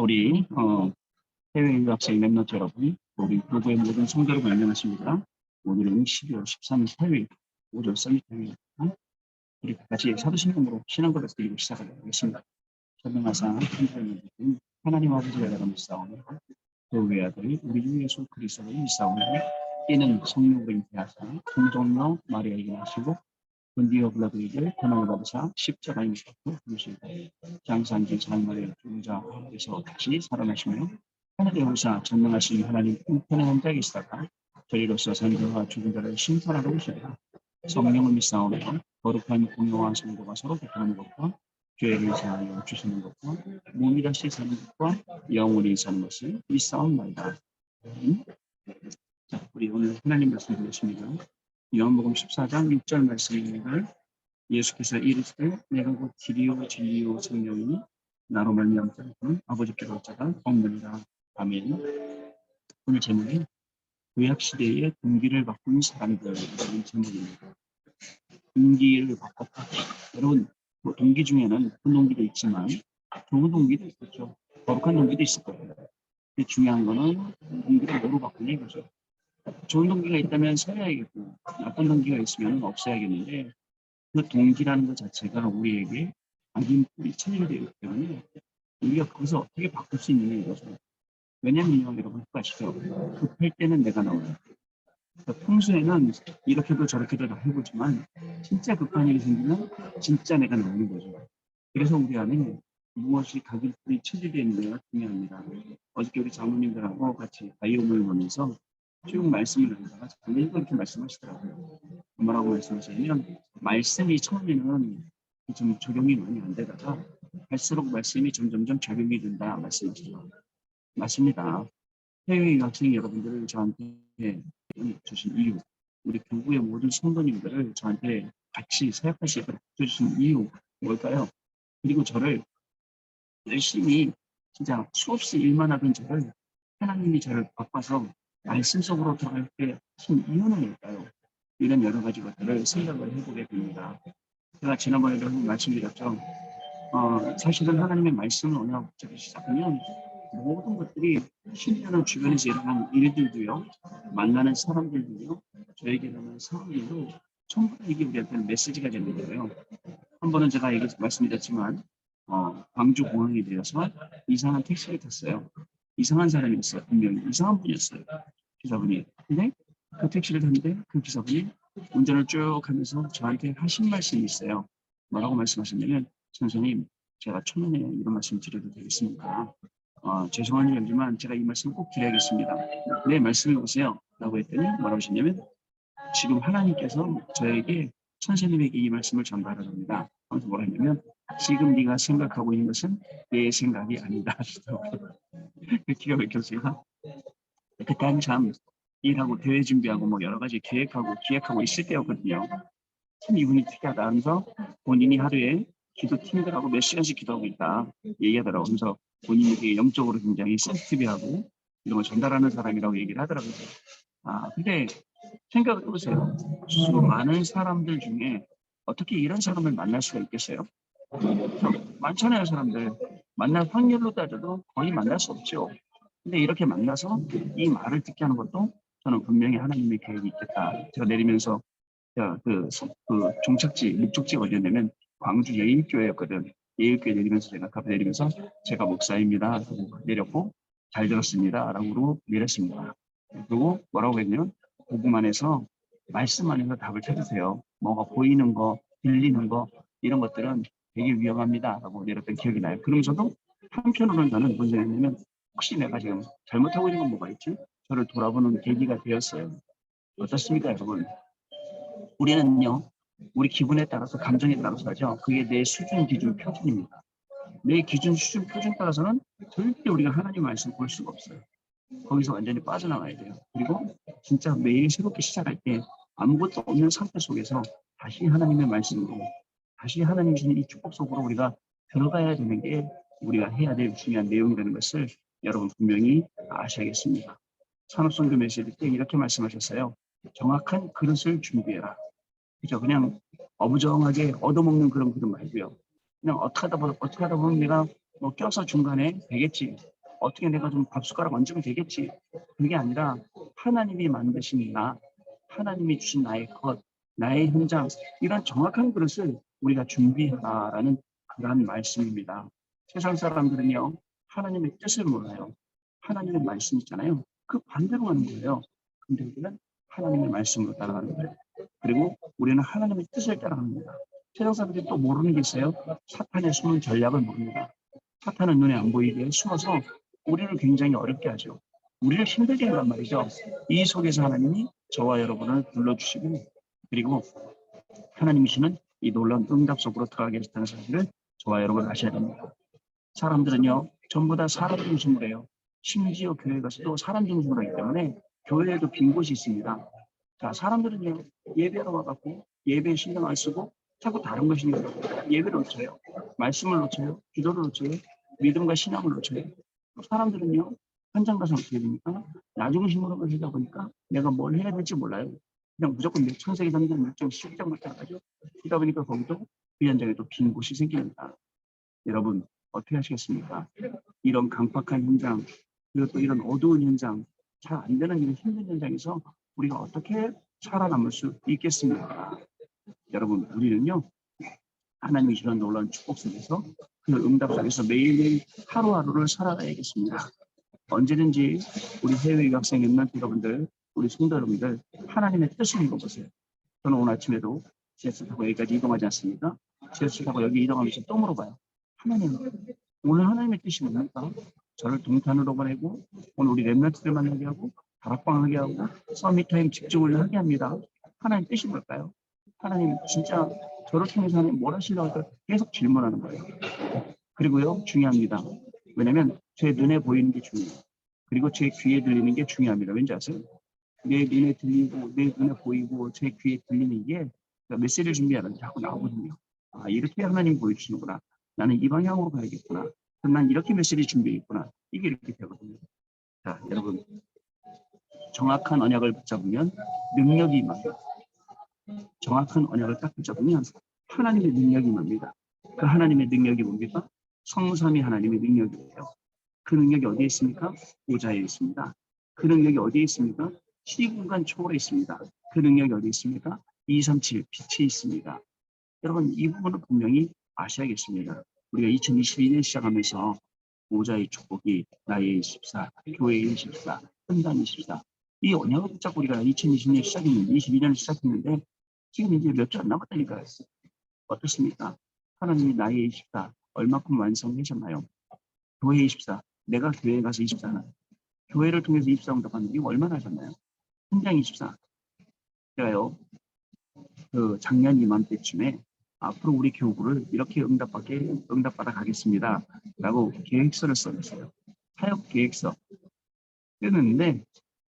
우리 해외 유학생 랩너트 여러분, 우리 교구의 모든 성도를 안녕하십니까? 오늘은 12월 13일 화요일 오전 서밋입니다. 우리 같이 사도신경으로 신앙고백 드리고 시작하겠습니다. 전능하사 하나님 아버지의 나라를 싸우며 교회의 아들 우리 주 예수 그리스도를 싸우며 이는 성령으로 잉태하사 공동로 마리아에게 나시고 본디오 블라드에게 권한을 받으사 십자가에 묻히고 죽으시고 장사한지 장마리아 주자에서 다시 살아나시며 하늘의 후사 전능하신 하나님 편에 앉아 계시다가 저희로서 산자와 죽은 자를 심판하러 오시리라. 성령을 믿사오며 거룩한 공평한 성도가 서로 교통하는 것과 죄를 사하여 주시는 것과 몸이 다시 사는 것과 영원히 사는 것을 믿사옵나이다. 자, 우리 오늘 하나님 말씀 드리겠습니다. 요한복음 14장 6절 말씀입니다. 예수께서 이르시되 내가 곧 길이요 진리요 생명이니 나로 말미암는 자는 아버지께로 자가 없느니라. 아멘. 오늘 제목이 구약시대의 동기를 바꾼 사람들이라는 제목입니다. 동기를 바꿨다. 여러분, 뭐 동기 중에는 나쁜 동기도 있지만 좋은 동기도 있겠죠. 거룩한 동기도 있을 거예요. 근데 중요한 거는 동기를 뭐로 바꾸냐 이거죠. 좋은 동기가 있다면 살아야겠고 나쁜 동기가 있으면 없애야겠는데 그 동기라는 것 자체가 우리에게 악인뿔이 천일되기 때문에 우리가 거기서 어떻게 바꿀 수 있느냐 이거죠. 왜냐면요, 여러분 아시죠? 급할 때는 내가 나와요. 그러니까 평소에는 이렇게도 저렇게도 다 해보지만 진짜 급한 일이 생기면 진짜 내가 나오는 거죠. 그래서 우리 안에 무엇이 각인뿔이 천일되어 있느냐가 중요합니다. 어저께 우리 장모님들하고 같이 바이옴을 보면서 쭉 말씀을 나누다가 장모님 그렇게 말씀하시더라고요. 뭐라고 말씀하시냐면 말씀이 처음에는 좀 적용이 많이 안 되다가 갈수록 말씀이 점점점 적용이 된다 말씀하시죠. 맞습니다. 해외 유학생 여러분들을 저한테 주신 이유, 우리 교구의 모든 성도님들을 저한테 같이 사역하시고 주신 이유 뭘까요? 그리고 저를 열심히 진짜 수없이 일만 하던 저를 하나님이 저를 바꿔서 말씀 속으로 들어갈 때 하신 이유는 뭘까요? 이런 여러 가지 것들을 생각을 해보게 됩니다. 제가 지난번에도 한번 말씀드렸죠. 사실은 하나님의 말씀을 언약적으로 시작하면 모든 것들이 신뢰하는 주변에서 일어나는 일들도요, 만나는 사람들도요, 저에게 일어나는 상황들도 전부 이게 우리한테는 메시지가 되는 거예요. 한 번은 제가 말씀드렸지만 광주 공항에 대해서 이상한 택시를 탔어요. 이상한 사람이었어요. 분명히 이상한 분이었어요. 기사분이. 근데 그 택시를 탔는데 그 기사분이 운전을 쭉 하면서 저한테 하신 말씀이 있어요. 뭐라고 말씀하셨냐면, 선생님, 제가 초면에 이런 말씀 드려도 되겠습니까? 죄송한 일이지만 제가 이 말씀 꼭 드려야겠습니다. 네, 말씀해 보세요. 라고 했더니 뭐라고 하셨냐면, 지금 하나님께서 저에게 선생님에게 이 말씀을 전달을 합니다. 그래서 뭐라 했냐면, 지금 네가 생각하고 있는 것은 내 생각이 아니다. 기가 막혔어요. 그때 참 일하고 대회 준비하고 뭐 여러 가지 계획하고 기획하고 있을 때였거든요. 참 이분이 특이하다 하면서 본인이 하루에 기도 팀들하고 몇 시간씩 기도하고 있다 얘기하더라고요. 그래서 본인이 되게 영적으로 굉장히 센시티브하고 이런 걸 전달하는 사람이라고 얘기를 하더라고요. 근데 생각을 해보세요. 수많은 사람들 중에 어떻게 이런 사람을 만날 수가 있겠어요? 많잖아요, 사람들. 만날 확률로 따져도 거의 만날 수 없죠. 근데 이렇게 만나서 이 말을 듣게 하는 것도 저는 분명히 하나님의 계획이 있겠다. 제가 내리면서 그 종착지, 목적지가 어디였냐면 광주 예일교회였거든. 예일교회 내리면서 제가 카페 내리면서 제가 목사입니다. 하고 내렸고 잘 들었습니다. 라고 내렸습니다. 그리고 뭐라고 했냐면 복음 안에서 말씀 안에서 답을 찾으세요. 뭐가 보이는 거, 들리는 거 이런 것들은 되게 위험합니다. 라고 내렸던 기억이 나요. 그러면서도 한편으로는 저는 뭔 생각했냐면 혹시 내가 지금 잘못하고 있는 건 뭐가 있지? 저를 돌아보는 계기가 되었어요. 어떻습니까, 여러분? 우리는요, 우리 기분에 따라서 감정에 따라서 하죠. 그게 내 수준, 기준, 표준입니다. 내 기준, 수준, 표준 따라서는 절대 우리가 하나님 말씀 볼 수가 없어요. 거기서 완전히 빠져나와야 돼요. 그리고 진짜 매일 새롭게 시작할 때 아무것도 없는 상태 속에서 다시 하나님의 말씀으로 다시 하나님 주신 이 축복 속으로 우리가 들어가야 되는 게 우리가 해야 될 중요한 내용이라는 것을 여러분 분명히 아셔야겠습니다. 산업선교 메시지 때 이렇게 말씀하셨어요. 정확한 그릇을 준비해라. 그죠? 그냥 어부정하게 얻어먹는 그런 그릇 말고요. 그냥 어떻게 하다 보면 내가 뭐 껴서 중간에 되겠지. 어떻게 내가 좀 밥숟가락 얹으면 되겠지. 그게 아니라 하나님이 만드신 나, 하나님이 주신 나의 것, 나의 현장, 이런 정확한 그릇을 우리가 준비하라는 그러한 말씀입니다. 세상 사람들은요, 하나님의 뜻을 몰라요. 하나님의 말씀 있잖아요. 그 반대로 하는 거예요. 근데 우리는 하나님의 말씀으로 따라가는 거예요. 그리고 우리는 하나님의 뜻을 따라갑니다. 세상 사람들이 또 모르는 게 있어요. 사탄의 숨은 전략을 모릅니다. 사탄은 눈에 안 보이게 숨어서 우리를 굉장히 어렵게 하죠. 우리를 힘들게 한단 말이죠. 이 속에서 하나님이 저와 여러분을 불러주시고, 그리고 하나님이시는 이 놀라운 응답 속으로 들어가게 하셨다는 사실을 저와 여러분 아셔야 됩니다. 사람들은요, 전부 다 사람 중심으로 해요. 심지어 교회 가서도 사람 중심으로 하기 때문에 교회에도 빈 곳이 있습니다. 자, 사람들은요, 예배로 와갖고 예배에 신경 안 쓰고 자꾸 다른 거 신경 쓰고 예배를 놓쳐요. 말씀을 놓쳐요. 기도를 놓쳐요. 믿음과 신앙을 놓쳐요. 사람들은요, 현장 가서 어떻게 됩니까? 나 중심으로 가시다 보니까 내가 뭘 해야 될지 몰라요. 그냥 무조건 몇 천세기 당장 몇정 10장만 따라가죠. 그러다 보니까 거기도 그 현장에도 빈 곳이 생깁니다. 여러분, 어떻게 하시겠습니까? 이런 강팍한 현장, 그리고 또 이런 어두운 현장, 잘 안 되는 이런 힘든 현장에서 우리가 어떻게 살아남을 수 있겠습니까? 여러분, 우리는요, 하나님이 주는 놀라운 축복 속에서 그 응답 속에서 매일매일 하루하루를 살아가야겠습니다. 언제든지 우리 해외 유학생 있는 여러분들, 우리 성도 여러분들, 하나님의 뜻을 읽어보세요. 저는 오늘 아침에도 지하철 타고 여기까지 이동하지 않습니까? 지하철 타고 여기 이동하면서 또 물어봐요. 하나님, 오늘 하나님의 뜻이 뭡니까? 저를 동탄으로 보내고 오늘 우리 랩런트들 만나게 하고 다락방하게 하고 서밋타임 집중을 하게 합니다. 하나님 뜻이 뭘까요? 하나님 진짜 저를 통해서 하나님 뭘 하시려고 할까 계속 질문하는 거예요. 그리고요, 중요합니다. 왜냐면 제 눈에 보이는 게 중요해요. 그리고 제 귀에 들리는 게 중요합니다. 왠지 아세요? 내 눈에 들리고 내 눈에 보이고 제 귀에 들리는 게 메시지를 준비하는데 자꾸 나오거든요. 아, 이렇게 하나님 보여주시는구나. 나는 이 방향으로 가야겠구나. 그럼 난 이렇게 메시지 준비했구나. 이게 이렇게 되거든요. 자, 여러분, 정확한 언약을 붙잡으면 능력이 임합니다. 정확한 언약을 딱 붙잡으면 하나님의 능력이 임합니다. 그 하나님의 능력이 뭡니까? 성삼위 하나님의 능력이에요. 그 능력이 어디에 있습니까? 보좌에 있습니다. 그 능력이 어디에 있습니까? 시공간 초월에 있습니다. 그 능력이 어디에 있습니까? 237 빛에 있습니다. 여러분, 이 부분은 분명히 아셔야겠습니다. 우리가 2022년 시작하면서 보좌의 축복이 나의 24, 교회의 24, 현장 24. 이 언약을 붙잡고 우리가 2020년 시작했는데, 22년을 시작했는데, 지금 이제 몇 주 안 남았다니까요. 어떻습니까? 하나님이 나의 24, 얼마큼 완성하셨나요? 교회 24, 내가 교회에 가서 24나, 교회를 통해서 24 응답하는 게 얼마나 하셨나요? 현장 24. 제가요, 그 작년 이맘때쯤에 앞으로 우리 교구를 이렇게 응답받아 가겠습니다. 라고 계획서를 써냈어요. 사역 계획서. 쓰는데,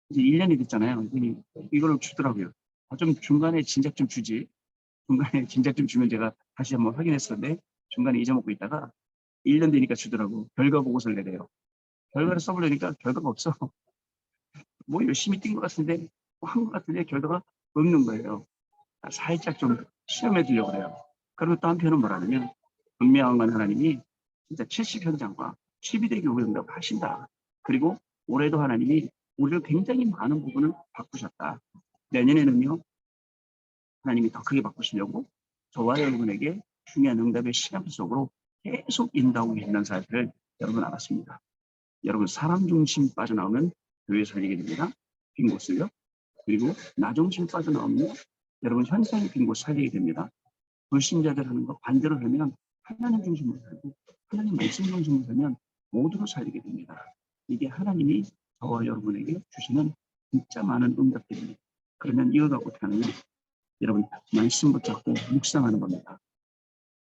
이제 1년이 됐잖아요. 이걸 주더라고요. 좀 중간에 진작 좀 주지. 중간에 진작 좀 주면 제가 다시 한번 확인했었는데, 중간에 잊어먹고 있다가 1년 되니까 주더라고. 결과 보고서를 내래요. 결과를 써보려니까 결과가 없어. 뭐 열심히 뛴 것 같은데, 뭐 한 것 같은데 결과가 없는 거예요. 살짝 좀 시험해 주려고 그래요. 그리고 또 한편은 뭐라냐면 분명한 건 하나님이 진짜 70현장과 12대 교회 응답을 하신다. 그리고 올해도 하나님이 우리를 굉장히 많은 부분을 바꾸셨다. 내년에는요, 하나님이 더 크게 바꾸시려고 저와 여러분에게 중요한 응답의 시간 속으로 계속 인도하고 계신다는 사실을 여러분 알았습니다. 여러분, 사람 중심 빠져나오면 교회 살리게 됩니다. 빈 곳을요. 그리고 나 중심 빠져나오면 여러분 현상이 빈 곳 살리게 됩니다. 불신자들 하는 거 반대로 하면 하나님 중심으로 살고 하나님 말씀 중심으로 살면 모두를 살리게 됩니다. 이게 하나님이 저와 여러분에게 주시는 진짜 많은 응답들입니다. 그러면 이거 갖고 어떻게 하느냐? 여러분, 말씀 붙잡고 묵상하는 겁니다.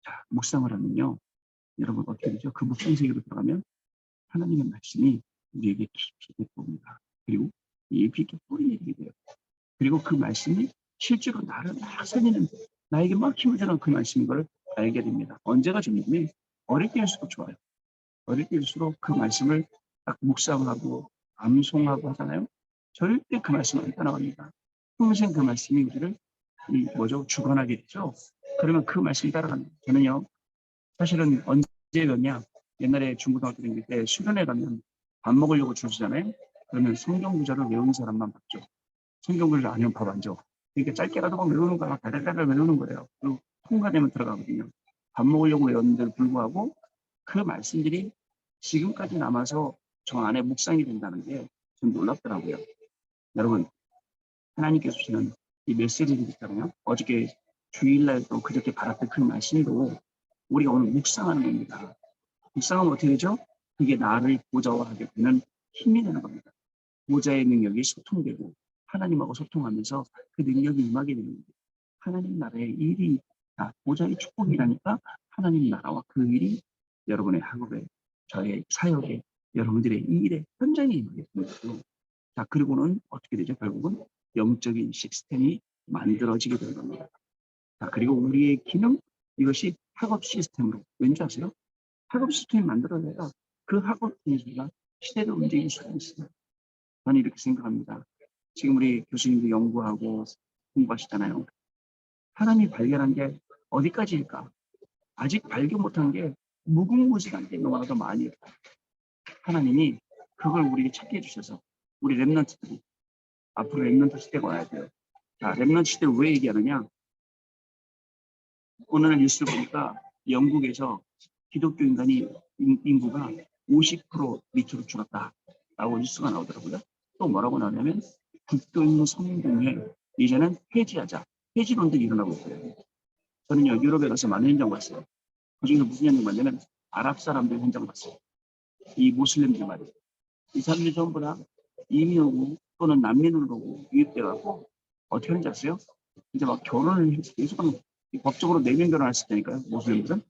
자, 묵상을 하면요. 여러분 어떻게 되죠? 그 묵상 세계로 들어가면 하나님의 말씀이 우리에게 깊이 들어옵니다. 그리고 깊이 뿌리내리게 돼요. 그리고 그 말씀이 실제로 나를 막 살리는, 나에게 막 힘을 주는 그 말씀인 걸 알게 됩니다. 언제가 좋냐면 어릴 때일수록 좋아요. 어릴 때일수록 그 말씀을 딱 묵상하고 암송하고 하잖아요. 절대 그 말씀 안 떠나갑니다. 평생 그 말씀이 우리를 이 뭐죠? 주관하겠죠. 그러면 그 말씀 따라가는 거예요. 저는요, 사실은 언제 배웠냐? 옛날에 중고등학교 다닐 때 수련회 가면 밥 먹으려고 줄 서잖아요. 그러면 성경 구절을 외우는 사람만 봤죠. 성경 구절 아니면 밥 안 줘. 그러니까 짧게라도 막 외우는 거막 달달달 외우는 거예요. 그리고 통과되면 들어가거든요. 밥 먹으려고 외웠는데도 불구하고 그 말씀들이 지금까지 남아서 저 안에 묵상이 된다는 게 좀 놀랍더라고요. 여러분, 하나님께서 주시는 이 메시지들이 있잖아요. 어저께 주일날 또 그저께 받았던 그 말씀도 우리가 오늘 묵상하는 겁니다. 묵상하면 어떻게 되죠? 그게 나를 보좌화하게 되는 힘이 되는 겁니다. 보좌의 능력이 소통되고 하나님하고 소통하면서 그 능력이 임하게 되는 겁니다. 하나님 나라의 일이 보좌의 축복이라니까 하나님 나라와 그 일이 여러분의 학업에 저의 사역에 여러분들의 일에 현장에 임하게 되는 거죠. 자, 그리고는 어떻게 되죠? 결국은 영적인 시스템이 만들어지게 되는 겁니다. 자, 그리고 우리의 기능, 이것이 학업 시스템으로, 왠지 아세요? 학업 시스템이 만들어져야 그 학업 분위기가 시대를 움직일 수가 있어요. 저는 이렇게 생각합니다. 지금 우리 교수님도 연구하고 공부하시잖아요. 사람이 발견한 게 어디까지일까? 아직 발견 못한 게 무궁무진한 게 너무나도 많이 있다. 하나님이 그걸 우리에게 찾게 해주셔서 우리 랩런트들이 앞으로 랩런트 시대가 와야 돼요. 자, 랩런트 시대를 왜 얘기하느냐? 오늘 뉴스를 보니까 영국에서 기독교 인구가 50% 밑으로 줄었다라고 뉴스가 나오더라고요. 또 뭐라고 나오냐면 국교인 성공회 이제는 폐지하자. 폐지론들이 일어나고 있어요. 저는요 유럽에 가서 많은 현장 봤어요. 그중에 무슨 현장 봤냐면 아랍 사람들 현장 봤어요. 이 모슬림들 말이에요. 이 사람들이 전부 다 이민 오고 또는 난민으로 오고 유입돼갖고 어떻게 하는지 아세요? 이제 막 결혼을 계속 법적으로 4명 결혼했을 테니까요. 모슬림들은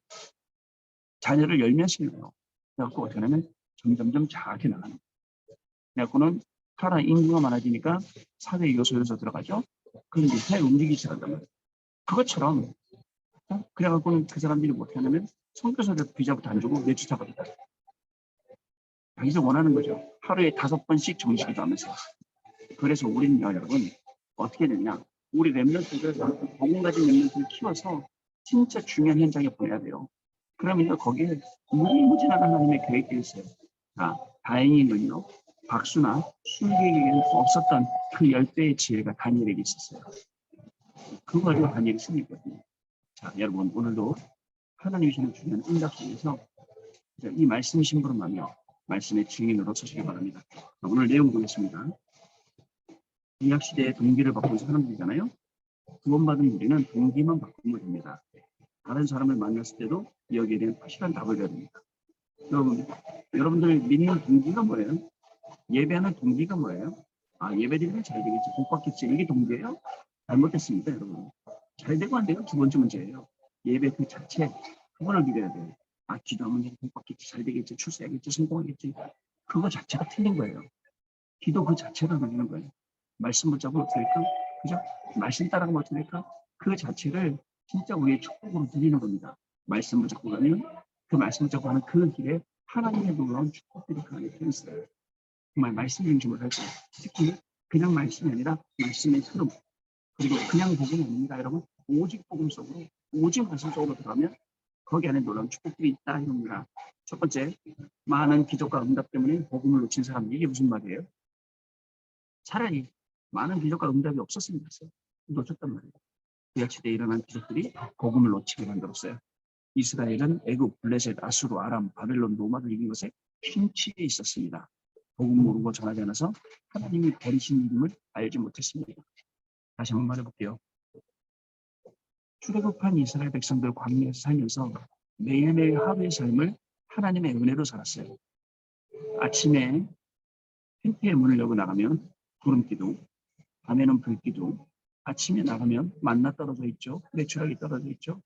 자녀를 10명씩 낳아요. 그래갖고 어떻게 하냐면 점점점 작게 나가는 거예요. 그래갖고는 사람 인구가 많아지니까 사회 요소에서 들어가죠. 그럼 이제 사회 움직이기 시작한단 말이에요. 그것처럼 그래갖고는 그 사람들이 어떻게 하냐면 선교사들 비자부터 안 주고 내주자 버리다. 자기가 원하는 거죠. 하루에 5번씩 정식기도 하면서. 그래서 우리는요, 여러분, 어떻게 되냐. 우리 랩런트들, 복음 가진 랩런트를 키워서 진짜 중요한 현장에 보내야 돼요. 그러면 거기에 무궁무진한 하나님의 계획이 있어요. 자, 다행히는요, 박수나 술객에게는 없었던 그 10배의 지혜가 다니엘에게 있었어요. 그거 가지고 다니엘이 승리했거든요. 자, 여러분, 오늘도 하나님이 주는 중요한 응답 속에서 이 말씀 심부름하며 말씀의 증인으로 서시기 바랍니다. 오늘 내용 보겠습니다. 구약시대의 동기를 바꾼 사람들이잖아요. 구원받은 우리는 동기만 바꾸면 됩니다. 다른 사람을 만났을 때도 여기에 대한 확실한 답을 줘야 됩니다. 여러분들 믿는 동기가 뭐예요? 예배하는 동기가 뭐예요? 예배드리면 잘 되겠지, 복 받겠지. 이게 동기예요? 잘못됐습니다, 여러분. 잘 되고 안 되고 두 번째 문제예요. 예배 그 자체, 그거를 믿어야 돼요. 기도하면 복 받겠지, 잘 되겠지, 출세하겠지, 성공하겠지. 그거 자체가 틀린 거예요. 기도 그 자체가 믿는 거예요. 말씀 붙잡으면 어떻게 될까? 그죠? 말씀 따라가면 어떻게 될까? 그 자체를 진짜 우리의 축복으로 드리는 겁니다. 말씀 붙잡고 가면 그 말씀 붙잡고 하는 그 길에 하나님의 놀라운 축복들이 그 안에 들어있어요. 정말 말씀 중심으로 할 거예요. 특히 그냥 말씀이 아니라 말씀의 흐름. 그리고 그냥 복음이 아닙니다, 여러분. 오직 복음 속으로, 오직 말씀 속으로 들어가면 거기 안에 놀라운 축복들이 있다, 이겁니다. 첫 번째, 많은 기적과 응답 때문에 복음을 놓친 사람, 이게 무슨 말이에요? 차라리 많은 기적과 응답이 없었으면 됐어요. 놓쳤단 말이에요. 구약시대에 일어난 기적들이 복음을 놓치게 만들었어요. 이스라엘은 애굽, 블레셋, 아수르, 아람, 바벨론, 로마를 이긴 것에 핀치에 있었습니다. 복음 모르고 전하지 않아서 하나님이 버리신 이름을 알지 못했습니다. 다시 한번 말해볼게요. 출애굽한 이스라엘 백성들 광야에서 살면서 매일매일 하루의 삶을 하나님의 은혜로 살았어요. 아침에 텐트의 문을 열고 나가면 구름기둥, 밤에는 불기둥, 아침에 나가면 만나 떨어져 있죠. 매출하기 떨어져 있죠.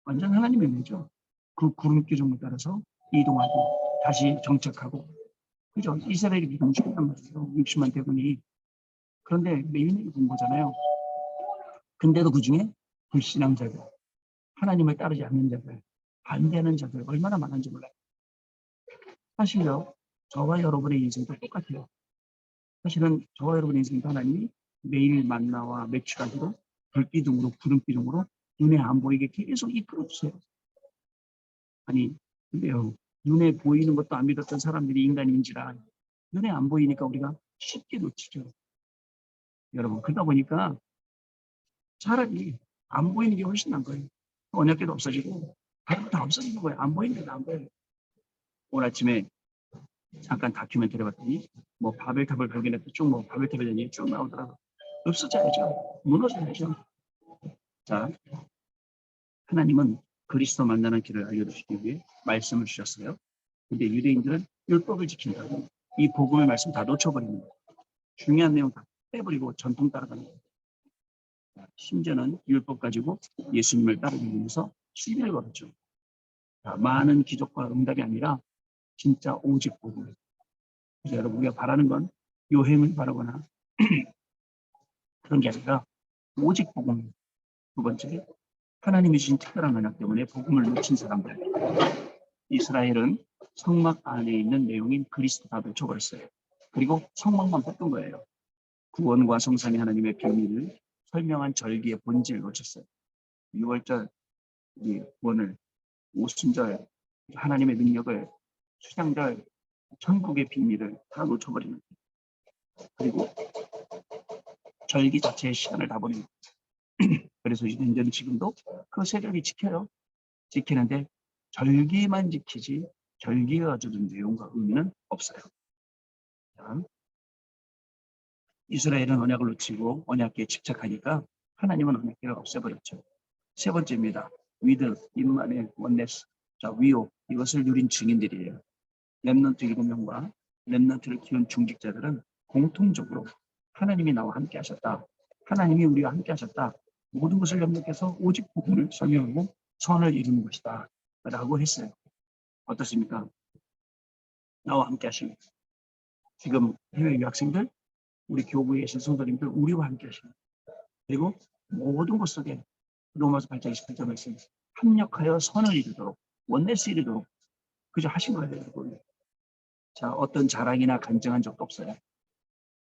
완전 하나님의 은혜죠. 그 구름기둥을 따라서 이동하고 다시 정착하고, 그죠? 이스라엘이 믿음 죽었단 말이에요. 60만 대군이. 그런데 매일매일 본 거잖아요. 근데도 그 중에 불신앙자들, 하나님을 따르지 않는 자들, 반대하는 자들 얼마나 많은지 몰라요. 사실요, 저와 여러분의 인생도 똑같아요. 사실은 저와 여러분의 인생도 하나님이 매일 만나와 매출하기로 별기둥으로 구름기둥으로 눈에 안 보이게 계속 이끌어주세요. 아니 근데요, 눈에 보이는 것도 안 믿었던 사람들이 인간인지라 눈에 안 보이니까 우리가 쉽게 놓치죠. 여러분, 그러다 보니까 차라리 안 보이는 게 훨씬 나은 거예요. 언약궤도 없어지고 다른 거 다 없어지는 거예요. 안 보이는 게 나은 거예요. 오늘 아침에 잠깐 다큐멘터리 봤더니 뭐 바벨탑을 발견했다 쭉뭐 바벨탑에 대한 얘기 쭉 나오더라고요. 없어져야죠. 무너져야죠. 자, 하나님은 그리스도 만나는 길을 알려주시기 위해 말씀을 주셨어요. 근데 유대인들은 율법을 지킨다고 이 복음의 말씀 다 놓쳐버리는 거예요. 중요한 내용 다 빼버리고 전통 따라가는 거예요. 심지어는 율법 가지고 예수님을 따르기 위해서 시비를 걸었죠. 자, 많은 기적과 응답이 아니라 진짜 오직 복음. 그래서 여러분, 우리가 바라는 건 요행을 바라거나 그런 게 아니라 오직 복음. 두 번째, 하나님이 주신 특별한 언약 때문에 복음을 놓친 사람들. 이스라엘은 성막 안에 있는 내용인 그리스도 다 놓쳐버렸어요. 그리고 성막만 뽑던 거예요. 구원과 성삼위 하나님의 비밀을 설명한 절기의 본질을 놓쳤어요. 6월절 구원을, 오순절 하나님의 능력을, 수장절 천국의 비밀을 다 놓쳐버리는 거예요. 그리고 절기 자체의 시간을 다 버리는 거예요. 그래서 유대인들은 지금도 그 세력이 지켜요. 지키는데 절기만 지키지 절기가 주는 내용과 의미는 없어요. 자, 이스라엘은 언약을 놓치고 언약궤에 집착하니까 하나님은 언약궤를 없애버렸죠. 세 번째입니다. 위드, 임마누엘, 원네스. 자, 위오, 이것을 누린 증인들이에요. 렘넌트 7명과 렘넌트를 키운 중직자들은 공통적으로 하나님이 나와 함께 하셨다. 하나님이 우리와 함께 하셨다. 모든 것을 협력해서 오직 복음을 설명하고 선을 이루는 것이다. 라고 했어요. 어떻습니까? 나와 함께 하십니다. 지금 해외 유학생들, 우리 교구에 계신 성도님들, 우리와 함께 하십니다. 그리고 모든 것 속에 로마서 8장 28절 말씀, 합력하여 선을 이루도록, 원네스 이루도록 그저 하신 거예요, 여러분. 자, 어떤 자랑이나 간증한 적도 없어요.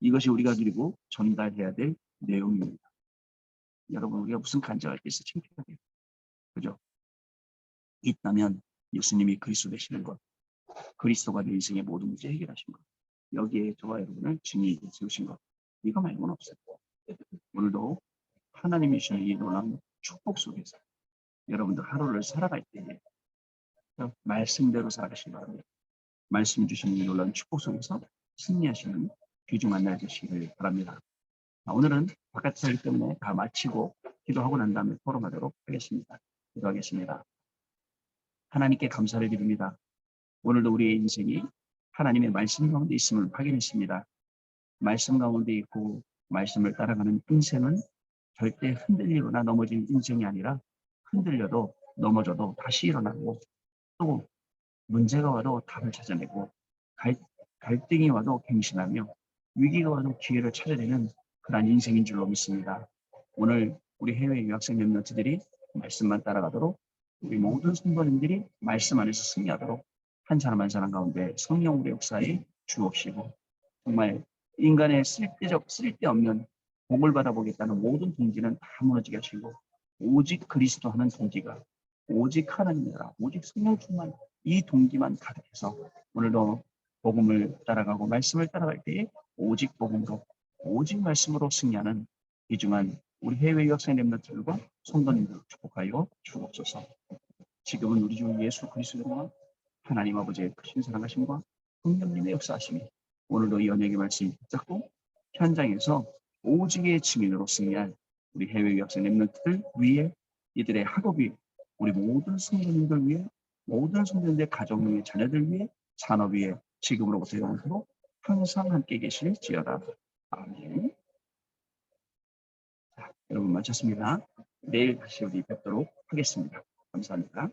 이것이 우리가 그리고 전달해야 될 내용입니다. 여러분, 우리가 무슨 간증할 게 있어 창피하게, 그죠? 있다면 예수님이 그리스도 되시는 것, 그리스도가 내 인생의 모든 문제 해결하신 것, 여기에 저와 여러분을 증인이 세우신 것, 이거 말고는 없어요. 오늘도 하나님이 주시는 이 놀라운 축복 속에서 여러분들 하루를 살아갈 때에 말씀대로 살아가시기 바랍니다. 말씀 주시는 이 놀라운 축복 속에서 승리하시는 귀중한 날 되시기를 바랍니다. 오늘은 바깥에 살기 때문에 다 마치고 기도하고 난 다음에 토론하도록 하겠습니다. 기도하겠습니다. 하나님께 감사를 드립니다. 오늘도 우리의 인생이 하나님의 말씀 가운데 있음을 확인했습니다. 말씀 가운데 있고 말씀을 따라가는 인생은 절대 흔들리거나 넘어진 인생이 아니라 흔들려도 넘어져도 다시 일어나고 또 문제가 와도 답을 찾아내고 갈등이 와도 갱신하며 위기가 와도 기회를 찾아내는 그런 인생인 줄로 믿습니다. 오늘 우리 해외 유학생 멤버들이 말씀만 따라가도록 우리 모든 성도님들이 말씀 안에서 승리하도록 한 사람 한 사람 가운데 성령으로 역사에 주옵시고 정말 인간의 쓸데없는 복을 받아보겠다는 모든 동기는 다 무너지게 하시고 오직 그리스도 하는 동기가 오직 하나님 나라 오직 성령 충만 이 동기만 가득해서 오늘도 복음을 따라가고 말씀을 따라갈 때에 오직 복음으로 오직 말씀으로 승리하는 귀중한 우리 해외 유학생 렘넌트들과 성도님들 축복하여 주옵소서. 지금은 우리 주 예수 그리스도와 하나님 아버지의 크신 사랑하심과 성령님의 역사하심이 오늘도 이 언약의 말씀이 붙잡고 현장에서 오직의 증인으로 승리할 우리 해외 유학생 렘넌트들 위에 이들의 학업 위에 우리 모든 성도님들 위해 모든 성도님들의 가정 위에 자녀들 위해 산업 위에 지금으로부터 영원토록 항상 함께 계실지어다. 아멘. 자, 여러분 마쳤습니다. 내일 다시 우리 뵙도록 하겠습니다. 감사합니다.